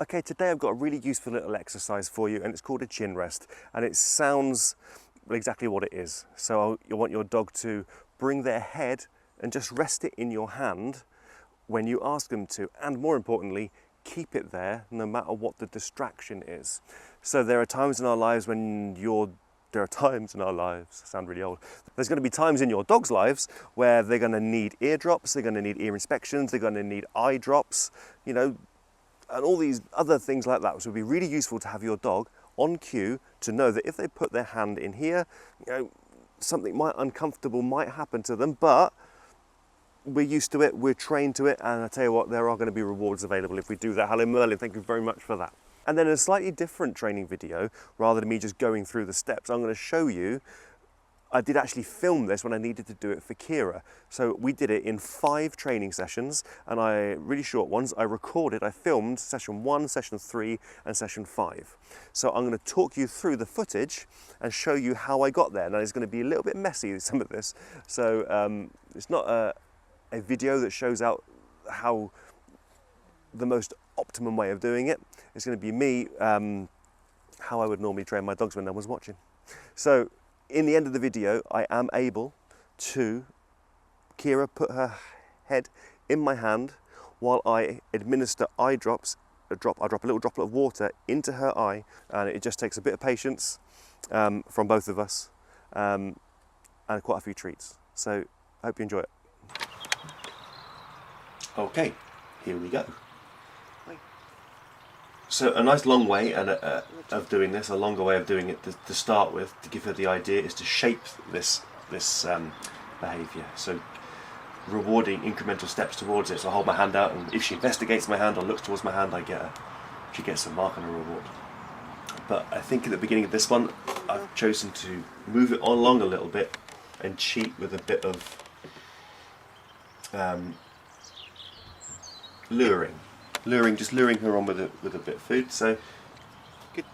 Okay, today I've got a really useful little exercise for you, and it's called a chin rest, and it sounds exactly what it is. So you want your dog to bring their head and just rest it in your hand when you ask them to, and more importantly, keep it there no matter what the distraction is. So there are times in our lives when I sound really old. There's going to be times in your dog's lives where they're going to need ear drops, they're going to need ear inspections, they're going to need eye drops, you know, and all these other things like that. So it would be really useful to have your dog on cue to know that if they put their hand in here, you know, something uncomfortable might happen to them, but we're used to it, we're trained to it, and I tell you what, there are going to be rewards available if we do that. Hello Merlin, thank you very much for that. And then in a slightly different training video, rather than me just going through the steps, I'm going to show you, I did actually film this when I needed to do it for Kira. So we did it in 5 training sessions, and really short ones. I filmed session 1, session 3, and session 5. So I'm going to talk you through the footage and show you how I got there. Now it's going to be a little bit messy, some of this. So it's not a video that shows out how the most optimum way of doing it. It's going to be me, how I would normally train my dogs when no one's watching. So in the end of the video, I am able to, Kira, put her head in my hand while I administer eye drops. I drop a little droplet of water into her eye, and it just takes a bit of patience from both of us, and quite a few treats. So I hope you enjoy it. Okay, here we go. So a nice long way of doing this, a longer way of doing it to start with, to give her the idea, is to shape this behaviour. So rewarding incremental steps towards it. So I hold my hand out, and if she investigates my hand or looks towards my hand, she gets a mark and a reward. But I think at the beginning of this one, I've chosen to move it along a little bit and cheat with a bit of just luring her on with a bit of food. So good,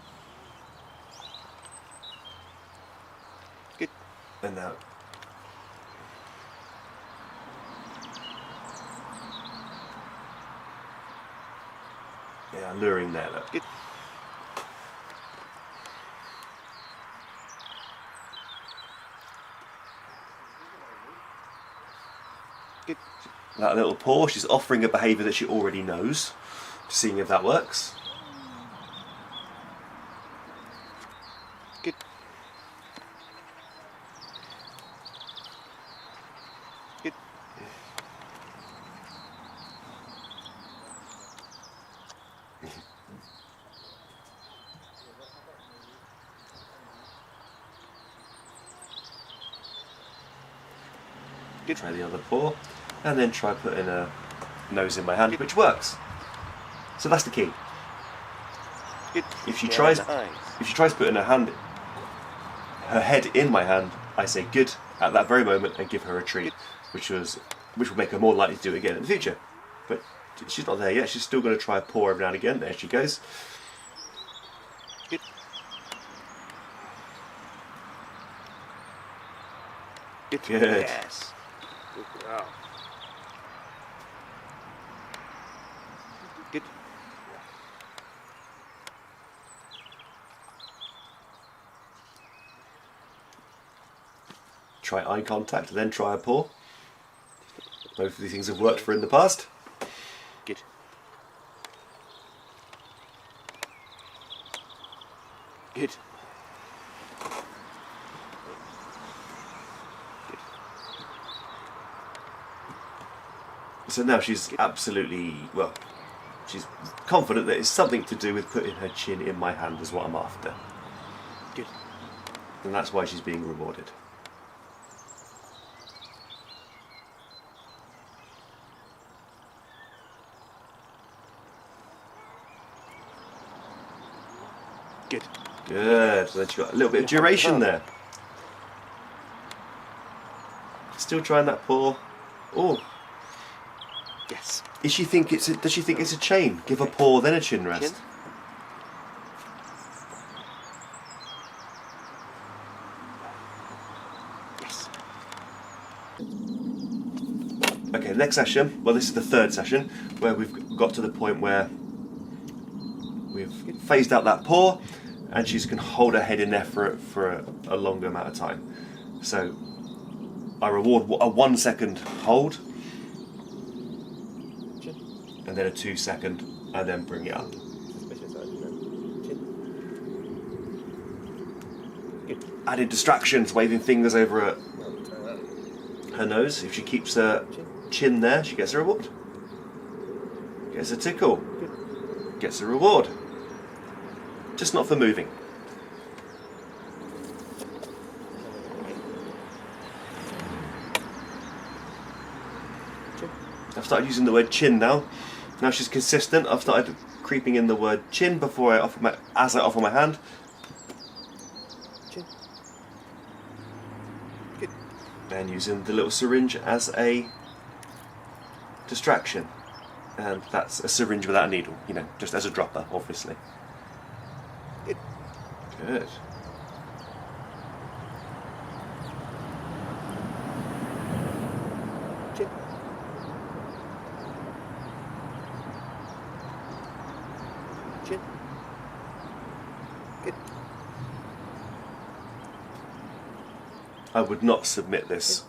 good, and now luring there. Look. Good. Good. That little paw, she's offering a behaviour that she already knows, seeing if that works. Good. Good. Good. Try the other paw. And then try putting a nose in my hand, which works. So that's the key. If she tries putting her head in my hand, I say good at that very moment and give her a treat, which will make her more likely to do it again in the future. But she's not there yet. She's still going to try a paw every now and again. There she goes. Good. Good. Yes. Good girl. Good. Try eye contact and then try a paw. Both of these things have worked for in the past. Good. Good. Good. So now she's absolutely, well, she's confident that it's something to do with putting her chin in my hand is what I'm after. Good. And that's why she's being rewarded. Good. Good. So then she's got a little bit of duration there. Still trying that paw. Oh. Yes. Does she think it's a chain? Give a paw, then a chin rest. Yes. Okay, next session. Well, this is the third session where we've got to the point where we've phased out that paw, and she's going to hold her head in there for a longer amount of time. So I reward a 1 second hold, and then a 2 second, and then bring it up. Added distractions, waving fingers over her nose. If she keeps her chin there, she gets a reward. Gets a tickle. Gets a reward. Just not for moving. I've started using the word chin now. Now she's consistent. I've started creeping in the word chin before as I offer my hand. Chin. Good. And using the little syringe as a distraction. And that's a syringe without a needle, you know, just as a dropper, obviously. Good. Good. Chin. Chin. Good. I would not submit this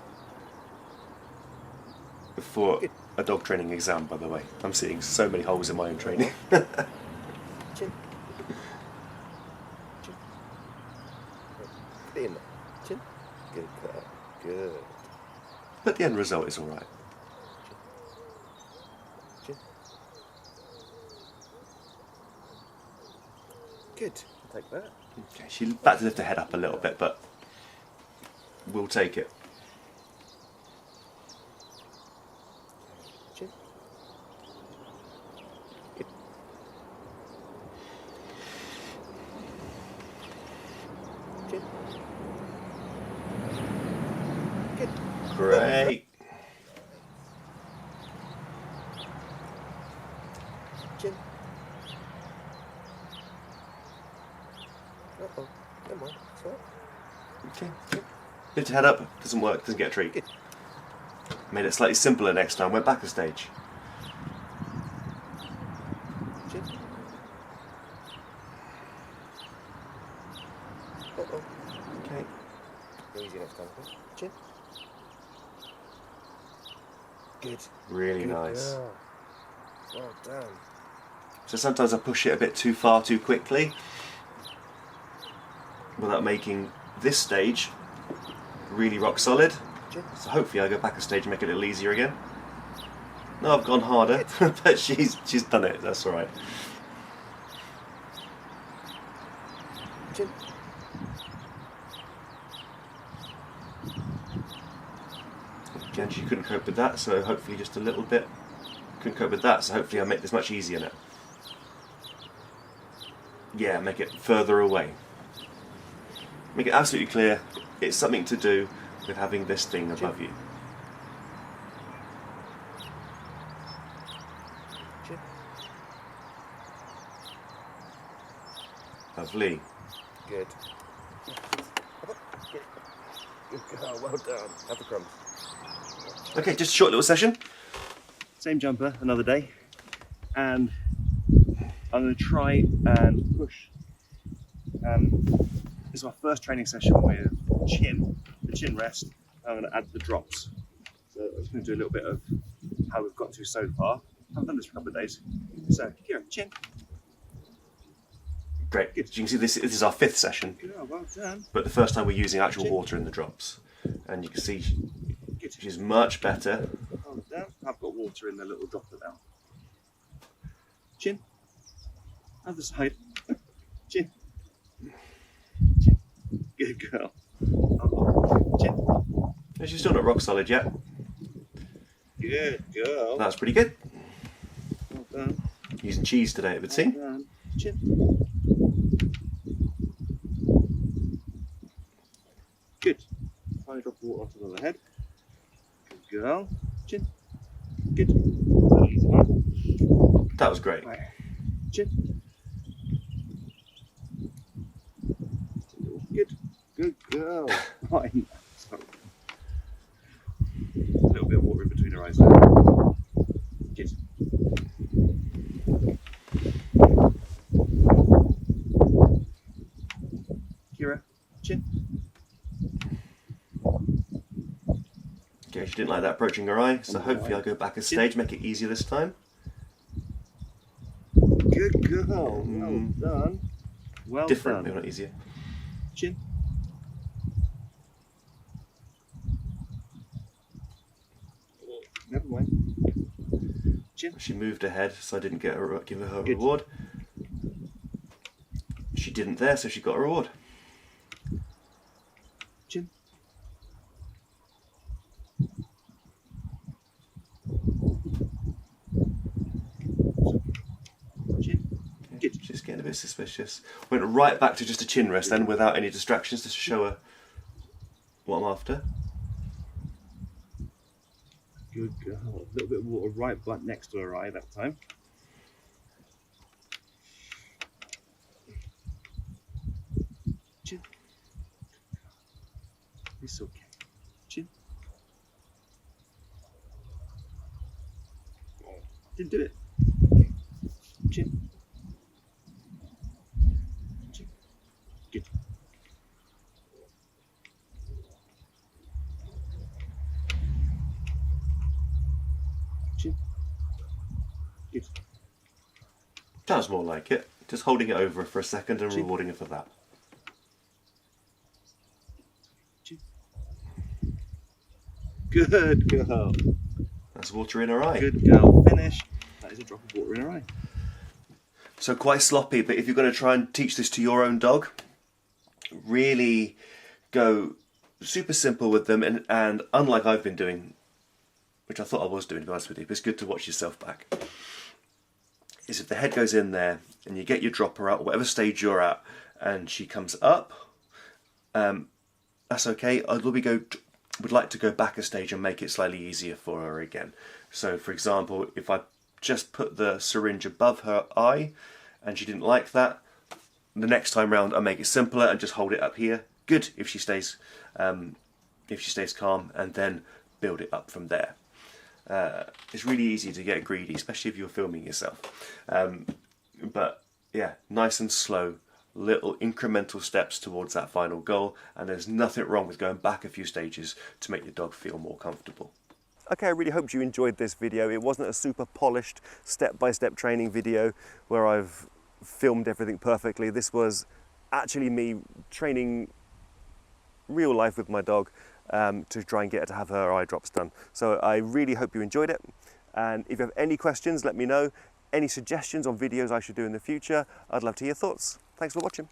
before a dog training exam, by the way. I'm seeing so many holes in my own training. Chin. Chin. In. Chin. Good. Good. But the end result is all right. Chin. Good. I'll take that. Okay, she's about to lift her head up a little bit, but we'll take it. Chin. Good. Chin. Good. Great. Chin. Uh-oh. Come on. Stop. Okay. Lift your head up. Doesn't work. Doesn't get a treat. Good. Made it slightly simpler next time. Went back a stage. Chin. Uh-oh. Okay. Easy next time. Chin. Good. Really good nice. Girl. Well done. So sometimes I push it a bit too far too quickly without making this stage really rock solid. So hopefully I go back a stage and make it a little easier again. No, I've gone harder, but she's done it. That's all right. Chin. Again, she couldn't cope with that, so hopefully just a little bit. Couldn't cope with that, so hopefully I'll make this much easier now. Yeah, make it further away. Make it absolutely clear it's something to do with having this thing above you. Chin. Lovely. Good. Good girl, well done. Have the crumbs. Okay, just a short little session. Same jumper, another day. And I'm going to try and push. This is my first training session with the chin rest. I'm going to add the drops. So I'm just going to do a little bit of how we've got to so far. I've done this for a couple of days. So, Kieran, chin. Great. Good. As you can see, this is our 5th session. Good, well done. But the first time we're using actual water in the drops. And you can see she's much better. Well done. I've got water in the little dropper now. Chin. Other side. Chin. Chin. Good girl. Chin. No, she's still not rock solid yet. Good girl. That's pretty good. Well done. Using cheese today, it would seem. Well done. Chin. Good. Finally drop the water onto the head. Good girl. Chin. Good. Easy one. That was great. Right. Chin. Good. Good girl. Fine. Sorry. A little bit of water in between her eyes there. Good. Okay, she didn't like that approaching her eye, so hopefully I'll go back a stage, make it easier this time. Good girl, well done. Well Different, done. maybe not easier. Chin. Never mind. Chin. She moved ahead, so I didn't give her a Good. reward. She didn't there, so she got a reward. Chin. Chin. Good. She's getting a bit suspicious. Went right back to just a chin rest then, without any distractions, just to show her what I'm after. Good girl. A little bit of water right back next to her eye that time. Chin. It's okay. Chin. Oh, didn't do it. Okay. Chin. Chin. Good. Chin. Good. Sounds more like it. Just holding it over her for a second and Chin. rewarding her for that. Chin. Good girl. That's water in her eye. Good girl. Finish. That is a drop of water in her eye. So quite sloppy, but if you're going to try and teach this to your own dog, really go super simple with them, and unlike I've been doing, which I thought I was doing to be honest with you, but it's good to watch yourself back, is if the head goes in there and you get your dropper out, whatever stage you're at, and she comes up, that's okay. I would like to go back a stage and make it slightly easier for her again. So for example, if I just put the syringe above her eye and she didn't like that, the next time round I make it simpler and just hold it up here. Good if she stays calm, and then build it up from there. It's really easy to get greedy, especially if you're filming yourself. But yeah, nice and slow, little incremental steps towards that final goal, and there's nothing wrong with going back a few stages to make your dog feel more comfortable. Okay, I really hope you enjoyed this video. It wasn't a super polished step-by-step training video where I've filmed everything perfectly. This was actually me training real life with my dog to try and get her to have her eye drops done. So I really hope you enjoyed it. And if you have any questions, let me know. Any suggestions on videos I should do in the future, I'd love to hear your thoughts. Thanks for watching.